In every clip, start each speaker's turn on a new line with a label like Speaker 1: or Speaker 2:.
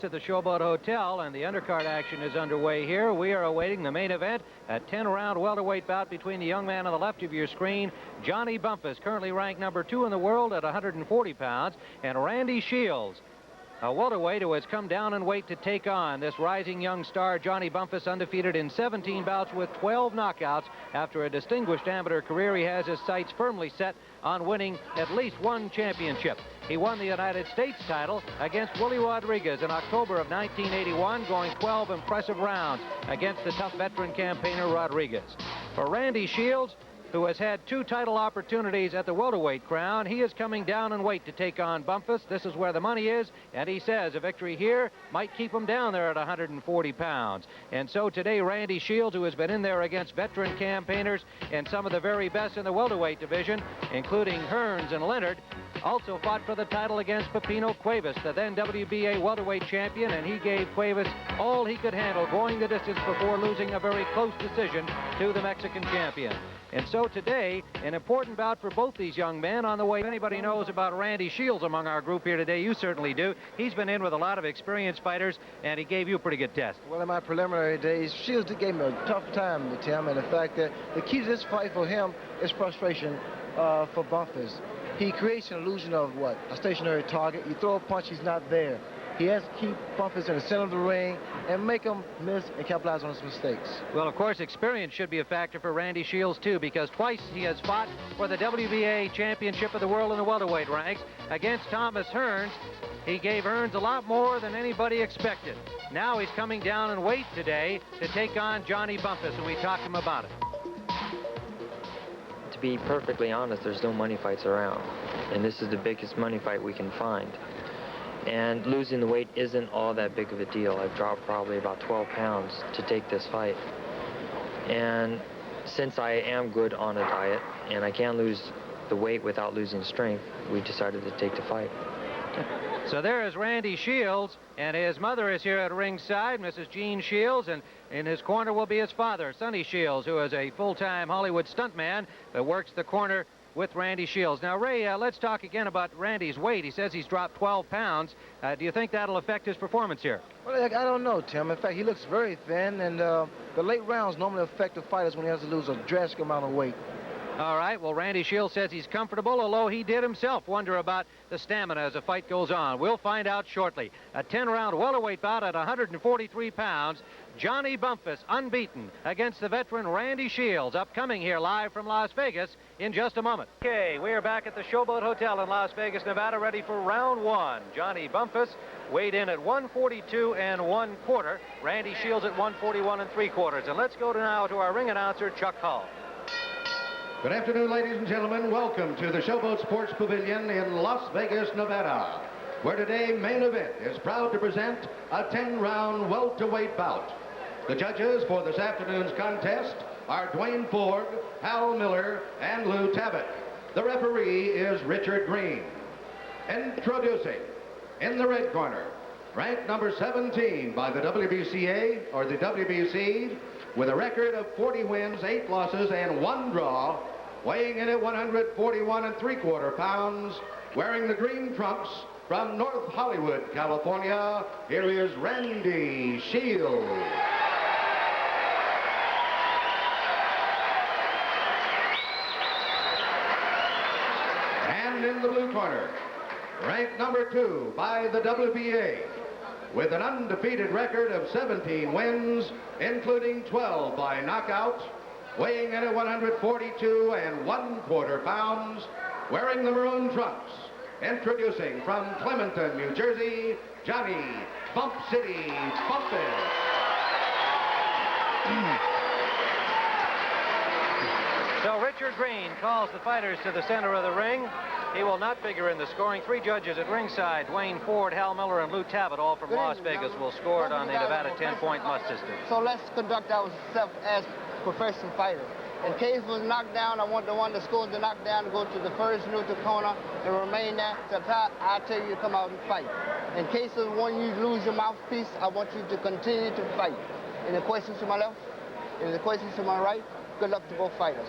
Speaker 1: At the Showboat Hotel, and the undercard action is underway here. We are awaiting the main event, a 10-round welterweight bout between the young man on the left of your screen, Johnny Bumphus, currently ranked number 2 in the world at 140 pounds, and Randy Shields, a welterweight who has come down in weight to take on this rising young star. Johnny Bumphus, undefeated in 17 bouts with 12 knockouts. After a distinguished amateur career, he has his sights firmly set on winning at least one championship. He won the United States title against Willie Rodriguez in October of 1981, going 12 impressive rounds against the tough veteran campaigner Rodriguez. For Randy Shields, who has had 2 title opportunities at the welterweight crown, he is coming down in weight to take on Bumphus. This is where the money is, and he says a victory here might keep him down there at 140 pounds. And so today, Randy Shields, who has been in there against veteran campaigners and some of the very best in the welterweight division, including Hearns and Leonard, also fought for the title against Pepino Cuevas, the then WBA welterweight champion, and he gave Cuevas all he could handle, going the distance before losing a very close decision to the Mexican champion. And so today, an important bout for both these young men on the way. If anybody knows about Randy Shields among our group here today, you certainly do. He's been in with a lot of experienced fighters, and he gave you a pretty good test.
Speaker 2: Well, in my preliminary days, Shields gave me a tough time, Tim, and the fact that the key to this fight for him is frustration for Bumphus. He creates an illusion of what? A stationary target. You throw a punch, he's not there. He has to keep Bumphus in the center of the ring and make him miss and capitalize on his mistakes.
Speaker 1: Well, of course, experience should be a factor for Randy Shields, too, because twice he has fought for the WBA Championship of the World in the welterweight ranks against Thomas Hearns. He gave Hearns a lot more than anybody expected. Now he's coming down in weight today to take on Johnny Bumphus, and we talked to him about it.
Speaker 3: To be perfectly honest, there's no money fights around, and this is the biggest money fight we can find. And losing the weight isn't all that big of a deal. I've dropped probably about 12 pounds to take this fight. And since I am good on a diet and I can't lose the weight without losing strength, we decided to take the fight.
Speaker 1: So there is Randy Shields, and his mother is here at ringside, Mrs. Jean Shields, and in his corner will be his father, Sonny Shields, who is a full-time Hollywood stuntman that works the corner with Randy Shields. Now, Ray, let's talk again about Randy's weight. He says he's dropped 12 pounds. Do you think that'll affect his performance here?
Speaker 2: Well, I don't know, Tim. In fact, he looks very thin, and the late rounds normally affect the fighters when he has to lose a drastic amount of weight.
Speaker 1: All right, well, Randy Shields says he's comfortable, although he did himself wonder about the stamina as the fight goes on. We'll find out shortly. A 10-round welterweight bout at 143 pounds. Johnny Bumphus, unbeaten, against the veteran Randy Shields, upcoming here live from Las Vegas in just a moment. Okay, we are back at the Showboat Hotel in Las Vegas, Nevada, ready for round 1. Johnny Bumphus weighed in at 142 1/4. Randy Shields at 141 3/4. And let's go now to our ring announcer, Chuck Hull.
Speaker 4: Good afternoon, ladies and gentlemen. Welcome to the Showboat Sports Pavilion in Las Vegas, Nevada, where today Main Event is proud to present a 10-round welterweight bout. The judges for this afternoon's contest are Dwayne Ford, Hal Miller, and Lou Tabbitt. The referee is Richard Green. Introducing, in the red corner, ranked number 17 by the WBCA, or the WBC, with a record of 40 wins, 8 losses, and 1 draw, weighing in at 141 3/4 pounds, wearing the green trunks from North Hollywood, California. Here is Randy Shields. And in the blue corner, ranked number 2 by the WBA, with an undefeated record of 17 wins, including 12 by knockout, weighing in at 142 1/4 pounds, wearing the maroon trunks, introducing from Clementon, New Jersey, Johnny Bump City Bumphus.
Speaker 1: So Richard Green calls the fighters to the center of the ring. He will not figure in the scoring. 3 judges at ringside, Dwayne Ford, Hal Miller, and Lou Tabbitt, all from Las Vegas, will score it on the Nevada 10-point must system.
Speaker 5: So let's conduct ourselves as professional fighters. In case it was knocked down, I want the one that scores the knockdown to go to the first neutral corner and remain there till I tell you to come out and fight. In case of one you lose your mouthpiece, I want you to continue to fight. Any questions to my left? Any questions to my right? Good luck to both fighters.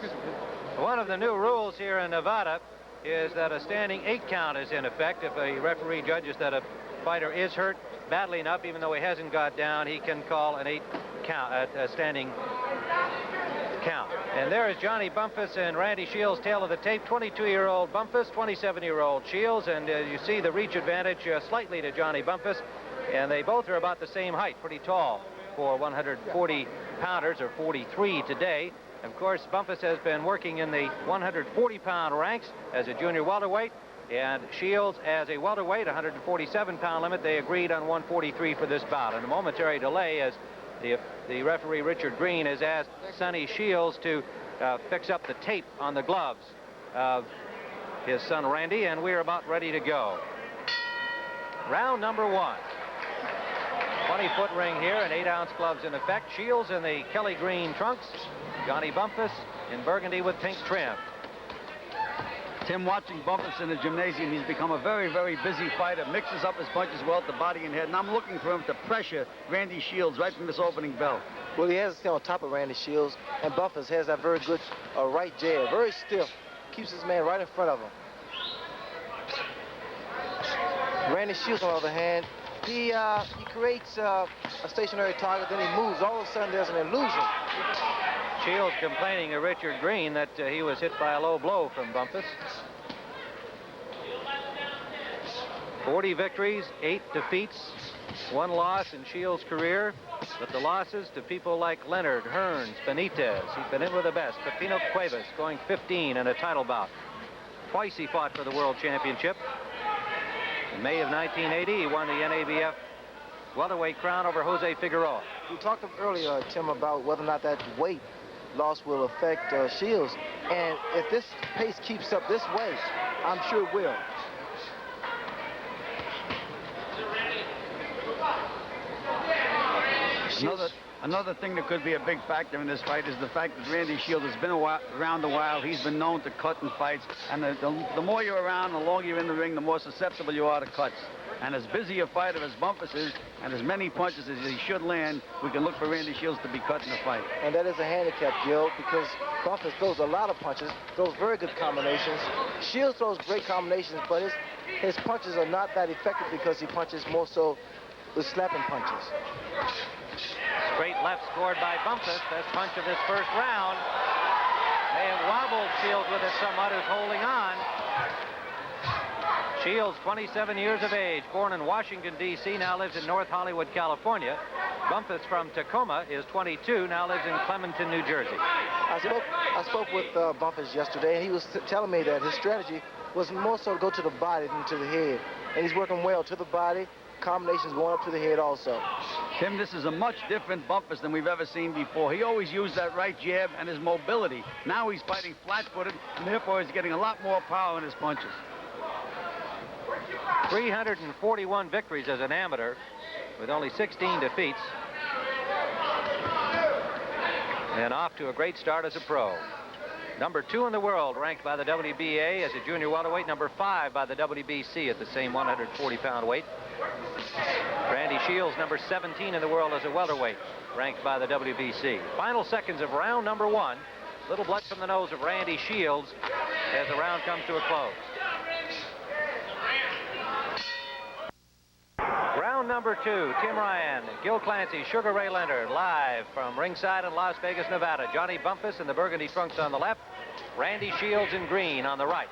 Speaker 1: One of the new rules here in Nevada is that a standing 8 count is in effect. If a referee judges that a fighter is hurt, badly enough, even though he hasn't got down, he can call an 8 count, a standing count. And there is Johnny Bumphus and Randy Shields' tail of the tape. 22-year-old Bumphus, 27-year-old Shields, and you see the reach advantage slightly to Johnny Bumphus, and they both are about the same height, pretty tall for 140-pounders, or 43 today. Of course, Bumphus has been working in the 140-pound ranks as a junior welterweight, and Shields as a welterweight, 147-pound limit. They agreed on 143 for this bout. And a momentary delay as the referee, Richard Green, has asked Sonny Shields to fix up the tape on the gloves of his son Randy, and we're about ready to go. Round number 1. 20-foot ring here and 8-ounce gloves in effect. Shields in the Kelly green trunks. Johnny Bumphus in burgundy with pink trim.
Speaker 6: Tim, watching Bumphus in the gymnasium, he's become a very, very busy fighter, mixes up his punches well at the body and head, and I'm looking for him to pressure Randy Shields right from this opening bell.
Speaker 2: Well, he has to stay on top of Randy Shields, and Bumphus has that very good right jab, very stiff, keeps his man right in front of him. Randy Shields, on the other hand, he creates a stationary target, then he moves. All of a sudden, there's an illusion.
Speaker 1: Shields complaining to Richard Green that he was hit by a low blow from Bumphus. 40 victories, 8 defeats, 1 loss in Shields' career, but the losses to people like Leonard, Hearns, Benitez. He's been in with the best. Pepino Cuevas going 15 in a title bout. Twice he fought for the World Championship. In May of 1980, he won the NABF welterweight crown over Jose Figueroa.
Speaker 2: We talked earlier, Tim, about whether or not that weight loss will affect Shields, and if this pace keeps up this way, I'm sure it will.
Speaker 6: Another thing that could be a big factor in this fight is the fact that Randy Shields has been around a while. He's been known to cut in fights, and the more you're around, the longer you're in the ring, the more susceptible you are to cuts. And as busy a fighter as Bumphus is, and as many punches as he should land, we can look for Randy Shields to be cut in the fight.
Speaker 2: And that is a handicap, Gil, because Bumphus throws a lot of punches, throws very good combinations. Shields throws great combinations, but his punches are not that effective because he punches more so with slapping punches.
Speaker 1: Straight left scored by Bumphus. Best punch of this first round. May have wobbled Shields with it somewhat, who's holding on. Shields, 27 years of age, born in Washington, D.C., now lives in North Hollywood, California. Bumphus from Tacoma is 22, now lives in Clementon, New Jersey.
Speaker 2: I spoke with Bumphus yesterday, and he was telling me that his strategy was more so to go to the body than to the head. And he's working well to the body, combinations going up to the head also.
Speaker 6: Tim, this is a much different Bumphus than we've ever seen before. He always used that right jab and his mobility. Now he's fighting flat-footed, and therefore he's getting a lot more power in his punches.
Speaker 1: 341 victories as an amateur with only 16 defeats. And off to a great start as a pro. Number 2 in the world, ranked by the WBA as a junior welterweight. Number 5 by the WBC at the same 140-pound weight. Randy Shields, number 17 in the world as a welterweight, ranked by the WBC. Final seconds of round number 1. Little blood from the nose of Randy Shields as the round comes to a close. Round number 2, Tim Ryan, Gil Clancy, Sugar Ray Leonard, live from ringside in Las Vegas, Nevada. Johnny Bumphus in the burgundy trunks on the left, Randy Shields in green on the right.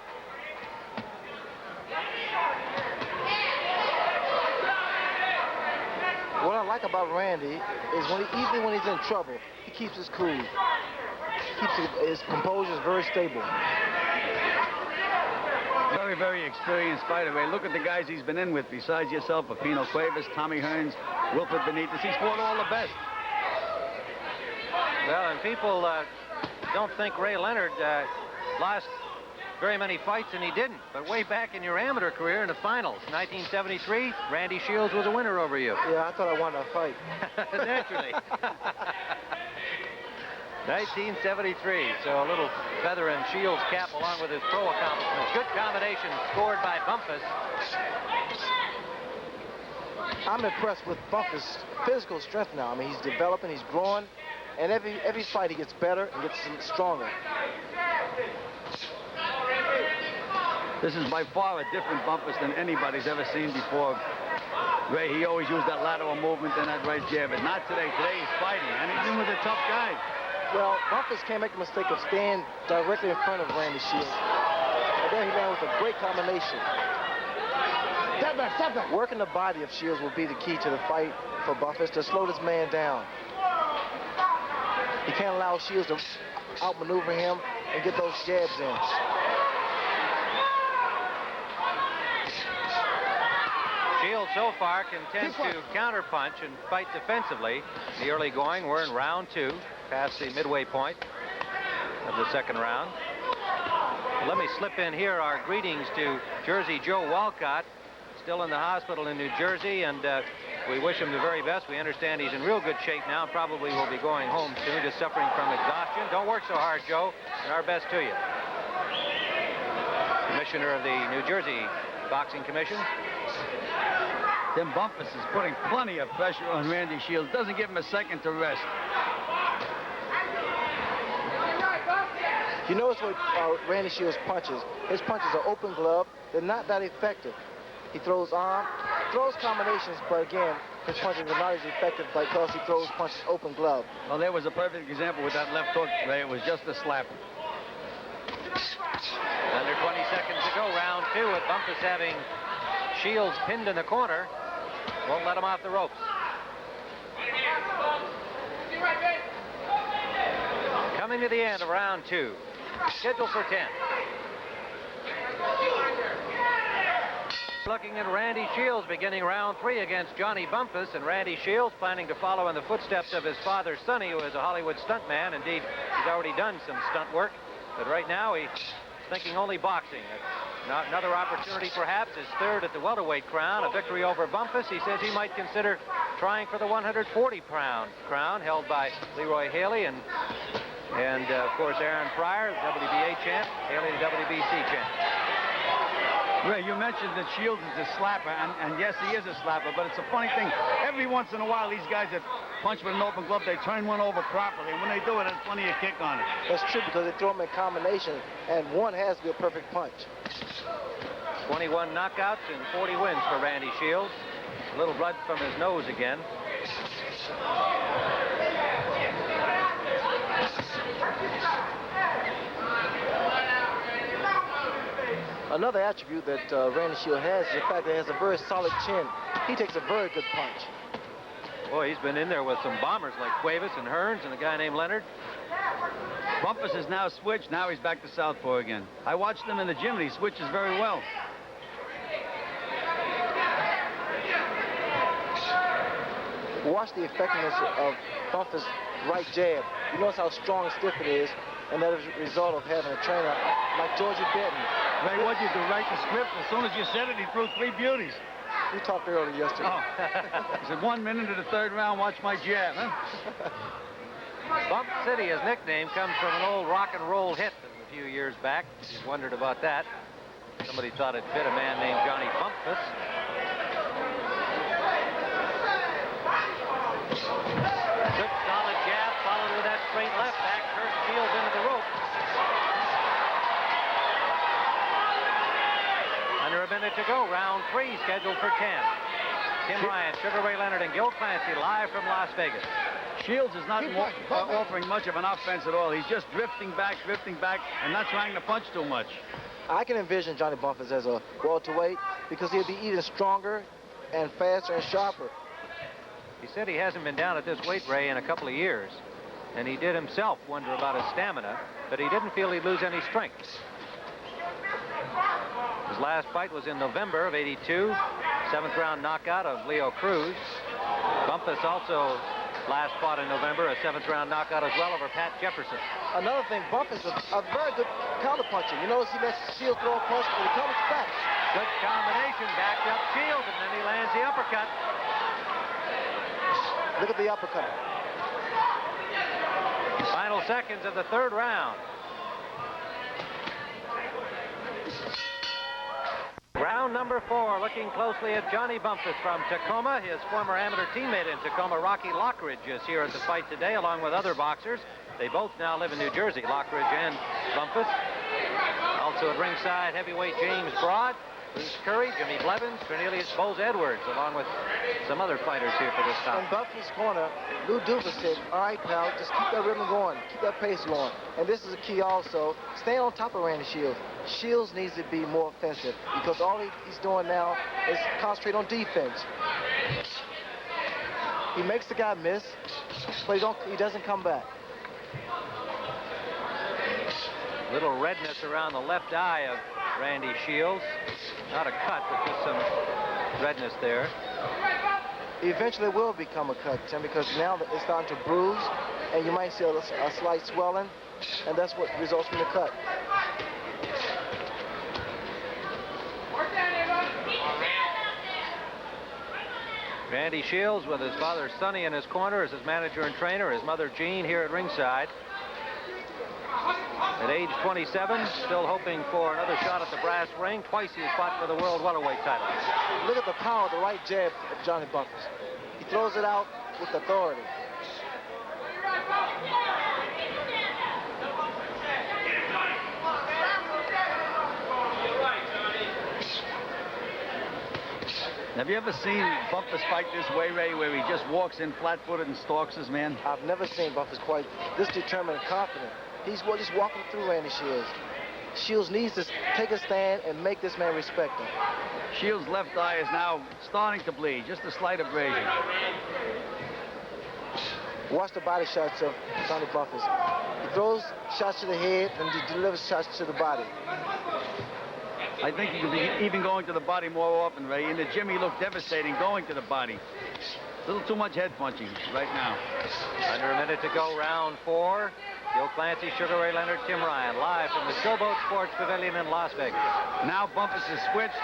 Speaker 2: What I like about Randy is even when he's in trouble, he keeps his cool. His composure is very stable.
Speaker 6: Very, very experienced fighter, Ray. Look at the guys he's been in with, besides yourself, Pepino Cuevas, Tommy Hearns, Wilfred Benitez. He's fought all the best.
Speaker 1: Well, and people don't think Ray Leonard lost very many fights, and he didn't. But way back in your amateur career in the finals, 1973, Randy Shields was a winner over you.
Speaker 2: Yeah, I thought I won that fight.
Speaker 1: Naturally. 1973, so a little feather in Shields' cap along with his pro accomplishments. Good combination scored by Bumphus.
Speaker 2: I'm impressed with Bumphus' physical strength now. I mean, he's developing, he's growing, and every fight he gets better and gets stronger.
Speaker 6: This is by far a different Bumphus than anybody's ever seen before. Ray, he always used that lateral movement and that right jab, but not today. Today he's fighting, and he's in with a tough guy.
Speaker 2: Well, Bumphus can't make the mistake of staying directly in front of Randy Shields. And there he landed with a great combination.
Speaker 5: Step back, step back.
Speaker 2: Working the body of Shields will be the key to the fight for Bumphus to slow this man down. He can't allow Shields to outmaneuver him and get those jabs in.
Speaker 1: Shields so far contends to counterpunch and fight defensively. The early going, we're in round 2, past the midway point of the second round. Let me slip in here our greetings to Jersey Joe Walcott, still in the hospital in New Jersey, and we wish him the very best. We understand he's in real good shape now and probably will be going home soon, just suffering from exhaustion. Don't work so hard, Joe, and our best to you. Commissioner of the New Jersey Boxing Commission.
Speaker 6: Tim Bumphus is putting plenty of pressure on Randy Shields. Doesn't give him a second to rest.
Speaker 2: You notice what Randy Shields punches. His punches are open glove. They're not that effective. He throws arm, throws combinations, but again, his punches are not as effective because he throws punches open glove.
Speaker 6: Well, there was a perfect example with that left hook, Ray. It was just a slap.
Speaker 1: Under 20 seconds to go, round 2, with Bumphus having Shields pinned in the corner. Won't let him off the ropes. Coming to the end of round 2. Scheduled for 10. Looking at Randy Shields beginning round 3 against Johnny Bumphus, and Randy Shields planning to follow in the footsteps of his father, Sonny, who is a Hollywood stuntman. Indeed, he's already done some stunt work, but right now he's thinking only boxing. Another opportunity, perhaps, his third at the welterweight crown, a victory over Bumphus. He says he might consider trying for the 140-pound crown held by Leroy Haley and of course, Aaron Pryor, the WBA champ, Haley, the WBC champ.
Speaker 6: Ray, you mentioned that Shields is a slapper, and yes, he is a slapper, but it's a funny thing. Every once in a while, these guys that punch with an open glove, they turn one over properly, and when they do it, there's plenty of kick on it.
Speaker 2: That's true because they throw them in combination, and one has to be a perfect punch.
Speaker 1: 21 knockouts and 40 wins for Randy Shields. A little blood from his nose again.
Speaker 2: Another attribute that Randy Shields has is the fact that he has a very solid chin. He takes a very good punch.
Speaker 1: Boy, he's been in there with some bombers like Cuevas and Hearns and a guy named Leonard.
Speaker 6: Bumphus has now switched. Now he's back to southpaw again. I watched him in the gym, and he switches very well.
Speaker 2: Watch the effectiveness of Bumphus' right jab. You notice how strong and stiff it is, and that is a result of having a trainer like Georgie Benton.
Speaker 6: Ray, what'd you do? Write the script? As soon as you said it, he threw 3 beauties.
Speaker 2: We talked earlier yesterday.
Speaker 6: Oh. He said 1 minute of the third round, watch my jab, huh?
Speaker 1: Bump City, his nickname, comes from an old rock and roll hit a few years back. You wondered about that. Somebody thought it fit a man named Johnny Bumphus. Good solid jab, followed with that straight left back. Kurt Shields into the rope. Under a minute to go, round 3 scheduled for 10. Tim Ryan, Sugar Ray Leonard, and Gil Clancy live from Las Vegas.
Speaker 6: Shields is not offering much of an offense at all. He's just drifting back, and not trying to punch too much.
Speaker 2: I can envision Johnny Bumphus as a welterweight because he'll be even stronger and faster and sharper.
Speaker 1: He said he hasn't been down at this weight, Ray, in a couple of years. And he did himself wonder about his stamina, but he didn't feel he'd lose any strength. His last fight was in November of '82, 7th round knockout of Leo Cruz. Bumphus also last fought in November, a 7th round knockout as well over Pat Jefferson.
Speaker 2: Another thing, Bumphus is a very good counterpuncher. You notice he lets Shields throw a punch, but he comes back.
Speaker 1: Good combination, backed up Shields, and then he lands the uppercut.
Speaker 2: Look at the uppercut.
Speaker 1: Final seconds of the 3rd round. Round number 4, looking closely at Johnny Bumphus from Tacoma. His former amateur teammate in Tacoma, Rocky Lockridge, is here at the fight today, along with other boxers. They both now live in New Jersey, Lockridge and Bumphus. Also at ringside, heavyweight James Broad. Bruce Curry, Jimmy Blevins, Cornelius Bowles Edwards, along with some other fighters here for this
Speaker 2: In
Speaker 1: time.
Speaker 2: Bumphus' corner, Lou Duva said, all right, pal, just keep that rhythm going. Keep that pace going. And this is a key also. Stay on top of Randy Shields. Shields needs to be more offensive because all he's doing now is concentrate on defense. He makes the guy miss, but he doesn't come back.
Speaker 1: Little redness around the left eye of Randy Shields. Not a cut, but just some redness there.
Speaker 2: He eventually will become a cut, Tim, because now it's starting to bruise, and you might see a slight swelling, and that's what results from the cut.
Speaker 1: Randy Shields with his father Sonny in his corner as his manager and trainer, his mother Jean here at ringside. At age 27, still hoping for another shot at the brass ring. Twice he has fought for the world welterweight title.
Speaker 2: Look at the power of the right jab of Johnny Bumphus. He throws it out with authority.
Speaker 6: Have you ever seen Bumphus fight this way, Ray, where he just walks in flat-footed and stalks his man?
Speaker 2: I've never seen Bumphus quite this determined and confident. He's just walking through Randy Shields. Shields needs to take a stand and make this man respect him.
Speaker 6: Shields' left eye is now starting to bleed, just a slight abrasion.
Speaker 2: Watch the body shots of Johnny Bumphus. He throws shots to the head and he delivers shots to the body.
Speaker 6: I think he could be even going to the body more often, Ray. In the gym, he looked devastating going to the body. A little too much head punching right now.
Speaker 1: Under a minute to go, round 4. Joe Clancy, Sugar Ray Leonard, Tim Ryan, live from the Showboat Sports Pavilion in Las Vegas.
Speaker 6: Now Bumphus is switched.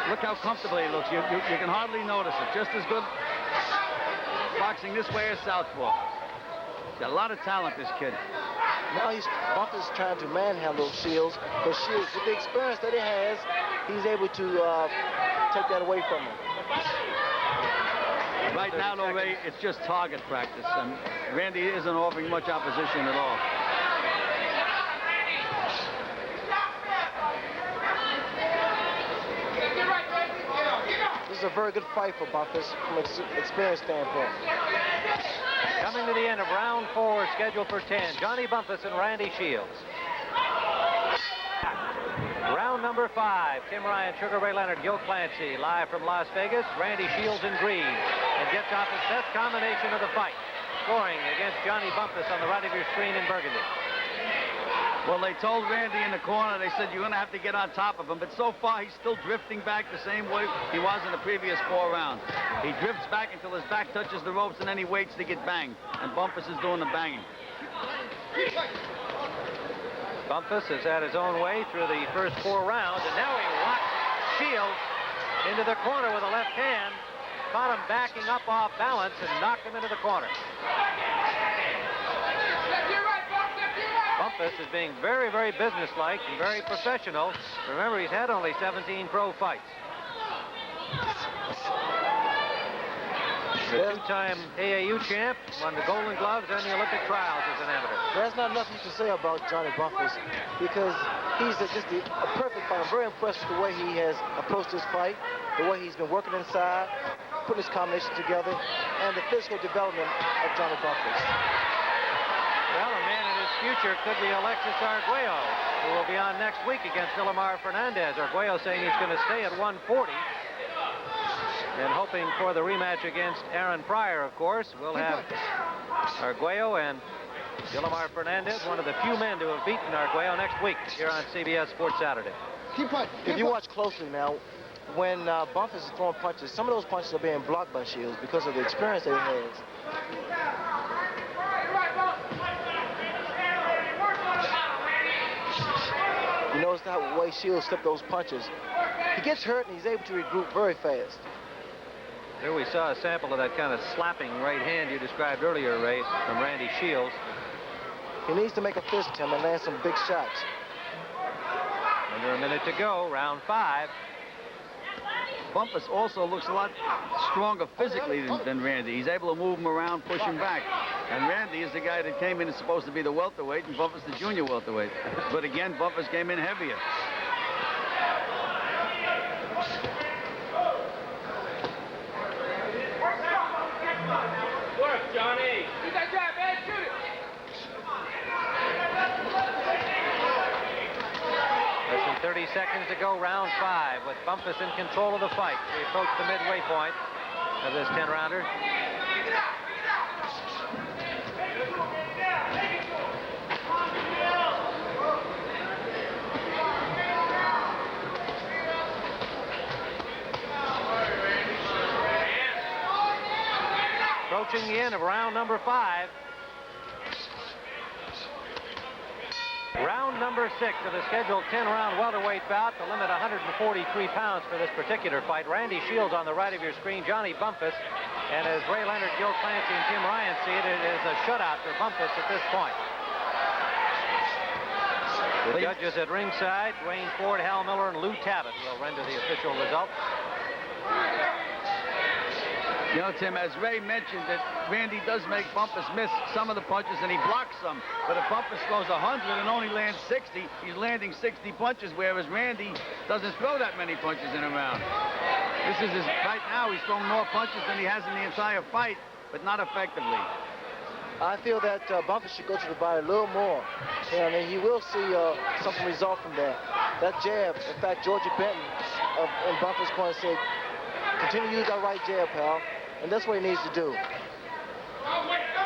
Speaker 6: Look how comfortable he looks. You can hardly notice it. Just as good boxing this way as southpaw. He's got a lot of talent, this kid.
Speaker 2: Now Bumphus is trying to manhandle Shields, but Shields, with the experience that he has, he's able to take that away from him.
Speaker 6: Right now, though, Ray, it's just target practice, and Randy isn't offering much opposition at all.
Speaker 2: This is a very good fight for Bumphus from an experience standpoint.
Speaker 1: Coming to the end of round 4, scheduled for 10, Johnny Bumphus and Randy Shields. Round number 5, Tim Ryan, Sugar Ray Leonard, Joe Clancy, live from Las Vegas. Randy Shields in green, and gets off his best combination of the fight, scoring against Johnny Bumphus on the right of your screen in Burgundy.
Speaker 6: Well, they told Randy in the corner, they said, you're going to have to get on top of him. But so far, he's still drifting back the same way he was in the previous 4 rounds. He drifts back until his back touches the ropes, and then he waits to get banged. And Bumphus is doing the banging.
Speaker 1: Bumphus has had his own way through the first 4 rounds, and now he rocks Shields into the corner with a left hand. Caught him backing up off balance and knocked him into the corner. Bumphus is being very, very businesslike and very professional. Remember, he's had only 17 pro fights. The 2-time AAU champ, won the Golden Gloves and the Olympic trials as an amateur.
Speaker 2: There's not enough you can say about Johnny Bumphus because he's just a perfect fighter. I'm very impressed with the way he has approached this fight, the way he's been working inside, putting his combination together, and the physical development of Johnny Bumphus.
Speaker 1: Well, a man in his future could be Alexis Arguello, who will be on next week against Ilimar Fernandez. Arguello saying he's going to stay at 140. And hoping for the rematch against Aaron Pryor, of course. We'll have Arguello and Ilimar Fernandez, one of the few men to have beaten Arguello, next week here on CBS Sports Saturday.
Speaker 2: If you watch closely now, when Bumphus is throwing punches, some of those punches are being blocked by Shields because of the experience that he has. You notice the way Shields slipped those punches. He gets hurt and he's able to regroup very fast.
Speaker 1: Here we saw a sample of that kind of slapping right hand you described earlier, Ray, from Randy Shields.
Speaker 2: He needs to make a fist, Tim, and land some big shots.
Speaker 1: Under a minute to go, round 5.
Speaker 6: Bumphus also looks a lot stronger physically than Randy. He's able to move him around, push him back. And Randy is the guy that came in and supposed to be the welterweight, and Bumphus the junior welterweight. But again, Bumphus came in heavier.
Speaker 7: Work, Johnny. Do that job, man. Shoot it.
Speaker 1: Less than 30 seconds to go, round 5, with Bumphus in control of the fight. We approach the midway point of this 10-rounder. Approaching the end of round number 5. Round number 6 of the scheduled 10-round welterweight bout. The limit 143 pounds for this particular fight. Randy Shields on the right of your screen, Johnny Bumphus. And as Ray Leonard, Gil Clancy, and Tim Ryan see it, it is a shutout for Bumphus at this point. The judges at ringside, Dwayne Ford, Hal Miller, and Lou Tabbitt will render the official result.
Speaker 6: You know, Tim, as Ray mentioned, that Randy does make Bumphus miss some of the punches, and he blocks some. But if Bumphus throws 100 and only lands 60, he's landing 60 punches, whereas Randy doesn't throw that many punches in a round. This is his right now. He's thrown more punches than he has in the entire fight, but not effectively.
Speaker 2: I feel that Bumphus should go to the body a little more, and he will see something result from that. That jab, in fact, Georgia Benton in Bumphus' corner said, continue to use that right jab, pal. And that's what he needs to do.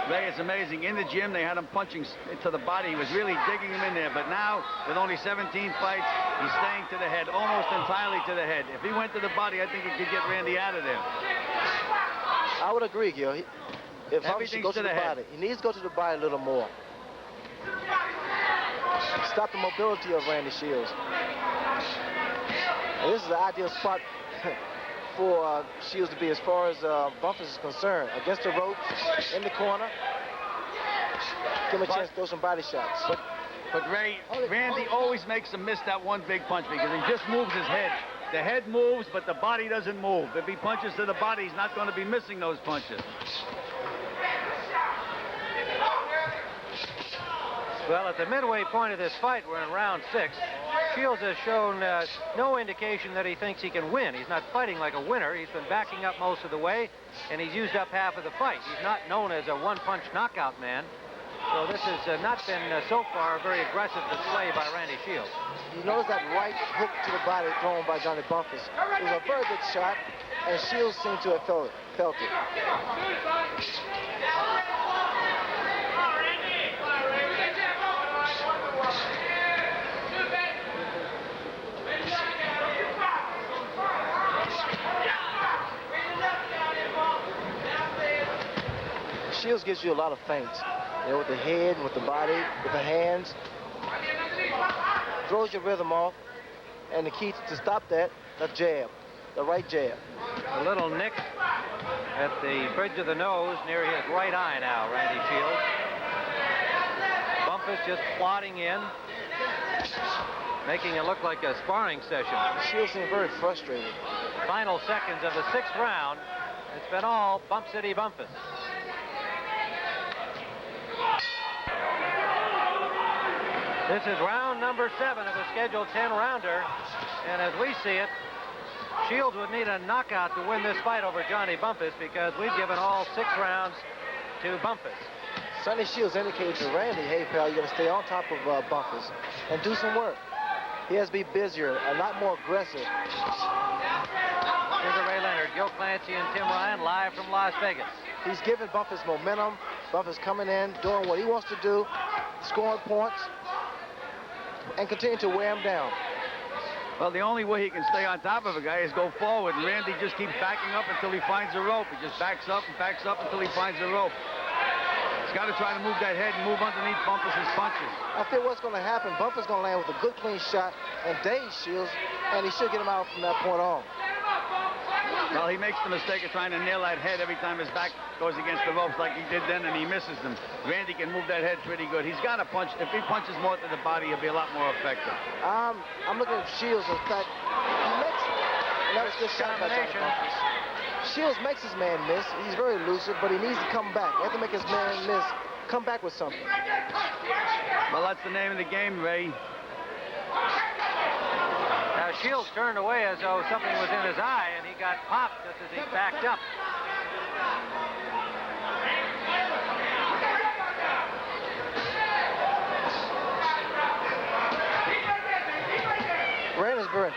Speaker 6: Ray, it's amazing. In the gym, they had him punching to the body. He was really digging him in there. But now, with only 17 fights, he's staying to the head, almost entirely to the head. If he went to the body, I think he could get Randy out of there.
Speaker 2: I would agree, Gil. If Bumphus should go to the body, he needs to go to the body a little more. Stop the mobility of Randy Shields. And this is the ideal spot for Shields to be as far as Bumphus is concerned. Against the ropes, in the corner. Give him a chance to throw some body shots.
Speaker 6: But Randy always makes him miss that one big punch because he just moves his head. The head moves, but the body doesn't move. If he punches to the body, he's not going to be missing those punches.
Speaker 1: Well, at the midway point of this fight, we're in round 6. Shields has shown no indication that he thinks he can win. He's not fighting like a winner. He's been backing up most of the way, and he's used up half of the fight. He's not known as a one-punch knockout man. So this has not been, so far, a very aggressive display by Randy Shields.
Speaker 2: You notice that right hook to the body thrown by Johnny Bumphus. It was a very good shot, and Shields seemed to have felt it. Shields gives you a lot of feints, you know, with the head, with the body, with the hands. Throws your rhythm off, and the key to stop that jab, the right jab.
Speaker 1: A little nick at the bridge of the nose near his right eye now, Randy Shields. Bumphus just plodding in, making it look like a sparring session.
Speaker 2: Shields seemed very frustrated.
Speaker 1: Final seconds of the 6th round. It's been all Bump City Bumphus. This is round number 7 of the scheduled 10-rounder, and as we see it, Shields would need a knockout to win this fight over Johnny Bumphus because we've given all 6 rounds to Bumphus.
Speaker 2: Sonny Shields indicated to Randy, hey, pal, you got to stay on top of Bumphus and do some work. He has to be busier, a lot more aggressive.
Speaker 1: Here's Ray Leonard, Gil Clancy, and Tim Ryan live from Las Vegas.
Speaker 2: He's giving Bumphus momentum. Bumphus coming in, doing what he wants to do, scoring points, and continue to wear him down.
Speaker 6: Well, the only way he can stay on top of a guy is go forward. And Randy just keeps backing up until he finds a rope. He just backs up until he finds a rope. He's got to try to move that head and move underneath Bumphus's punches.
Speaker 2: I feel what's going to happen. Bumphus going to land with a good, clean shot and daze Shields, and he should get him out from that point on.
Speaker 6: Well, he makes the mistake of trying to nail that head every time his back goes against the ropes like he did then, and he misses them. Randy can move that head pretty good. He's got to punch. If he punches more to the body, he'll be a lot more effective.
Speaker 2: I'm looking at Shields. In fact, he makes, and that was a good shot by Johnny Bumphus. Shields makes his man miss. He's very elusive, but he needs to come back. He has to make his man miss. Come back with something.
Speaker 6: Well, that's the name of the game, Ray.
Speaker 1: Now, Shields turned away as though something was in his eye, and he got popped just as he backed up.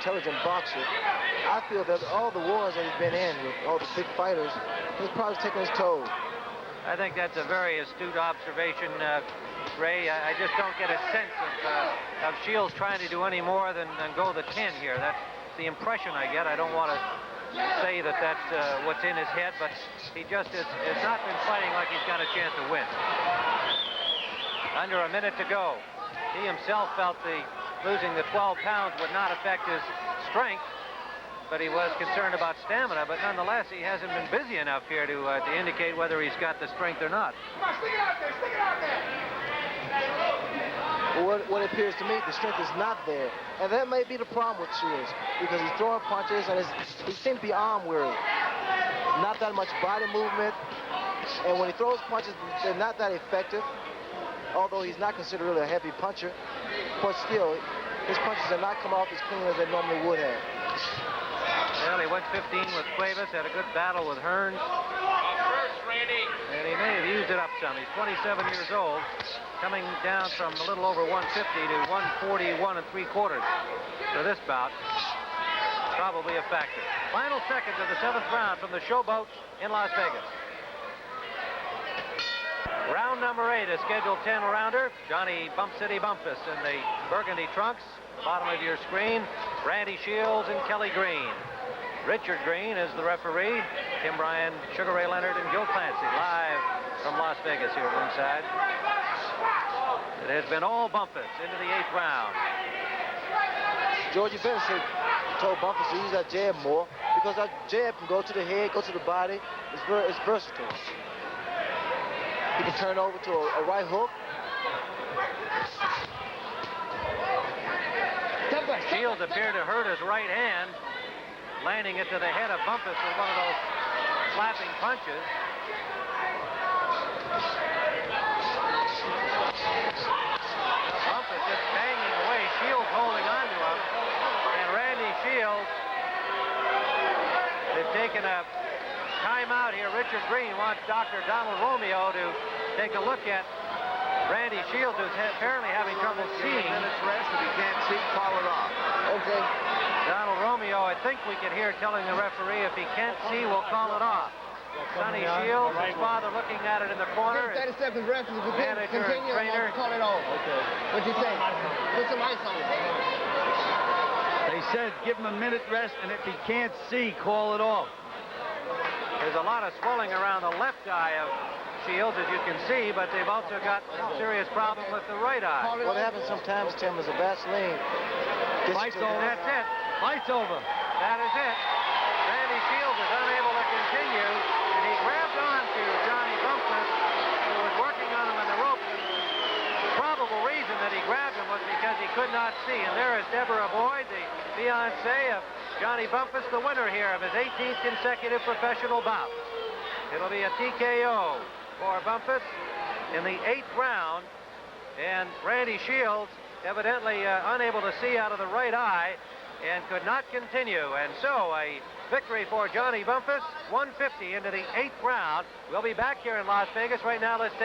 Speaker 2: intelligent boxer. I feel that all the wars that he's been in with all the big fighters, he's probably taking his toll.
Speaker 1: I think that's a very astute observation, Ray. I just don't get a sense of Shields trying to do any more than go the 10 here. That's the impression I get. I don't want to say that that's what's in his head, but he just has not been fighting like he's got a chance to win. Under a minute to go. He himself felt losing the 12 pounds would not affect his strength, but he was concerned about stamina. But nonetheless, he hasn't been busy enough here to indicate whether he's got the strength or not.
Speaker 7: Come on, stick it out there, stick it out there.
Speaker 2: Well, what appears to me, the strength is not there. And that may be the problem with Shields, because he's throwing punches and he seems to be arm weary. Not that much body movement. And when he throws punches, they're not that effective. Although he's not considered really a heavy puncher. But still, his punches are not come off as clean as they normally would have.
Speaker 1: Well, he went 15 with Cuevas, had a good battle with Hearns.
Speaker 7: First, Randy.
Speaker 1: And he may have used it up some. He's 27 years old, coming down from a little over 150 to 141 3/4 for this bout. Probably a factor. Final seconds of the 7th round from the Showboat in Las Vegas. Round number 8, a scheduled 10-rounder. Johnny Bump City Bumphus in the burgundy trunks. Bottom of your screen, Randy Shields and Kelly Green. Richard Green is the referee. Tim Bryan, Sugar Ray Leonard, and Gil Clancy live from Las Vegas here at ringside. It has been all Bumphus into the 8th round.
Speaker 2: Georgie Benson told Bumphus to use that jab more, because that jab can go to the head, go to the body. It's versatile. He can turn over to a right hook.
Speaker 1: Shields appeared to hurt his right hand, landing it to the head of Bumphus with one of those slapping punches. Bumphus just banging away, Shields holding on to him, and Randy Shields, they've taken a timeout here. Richard Green wants Dr. Donald Romeo to take a look at Randy Shields, who's apparently having trouble seeing.
Speaker 6: Minutes rest. If he can't see, call it off.
Speaker 2: Okay.
Speaker 1: Donald Romeo, I think we could hear telling the referee, if he can't see, we'll call it off. Sonny Shields, his father looking at it in the corner.
Speaker 5: 30 seconds rest. If you
Speaker 1: Manager and
Speaker 5: continue,
Speaker 1: trainer.
Speaker 5: I'll call it off. Okay. What'd you say? Put some ice on it.
Speaker 6: They said give him a minute rest, and if he can't see, call it off.
Speaker 1: There's a lot of swelling around the left eye of Shields, as you can see, but they've also got some serious problem with the right eye.
Speaker 2: What happens sometimes, Tim, is a Vaseline.
Speaker 6: Fight's over.
Speaker 1: That's it.
Speaker 6: Fight's over.
Speaker 1: That is it. Randy Shields is unable to continue, and he grabbed on to Johnny Bumphus, who was working on him in the rope. The probable reason that he grabbed him was because he could not see. And there is Deborah Boyd, the fiancée of Johnny Bumphus, the winner here of his 18th consecutive professional bout. It'll be a TKO for Bumphus in the 8th round, and Randy Shields evidently unable to see out of the right eye and could not continue, and so a victory for Johnny Bumphus, 150 into the 8th round. We'll be back here in Las Vegas. Right now, let's take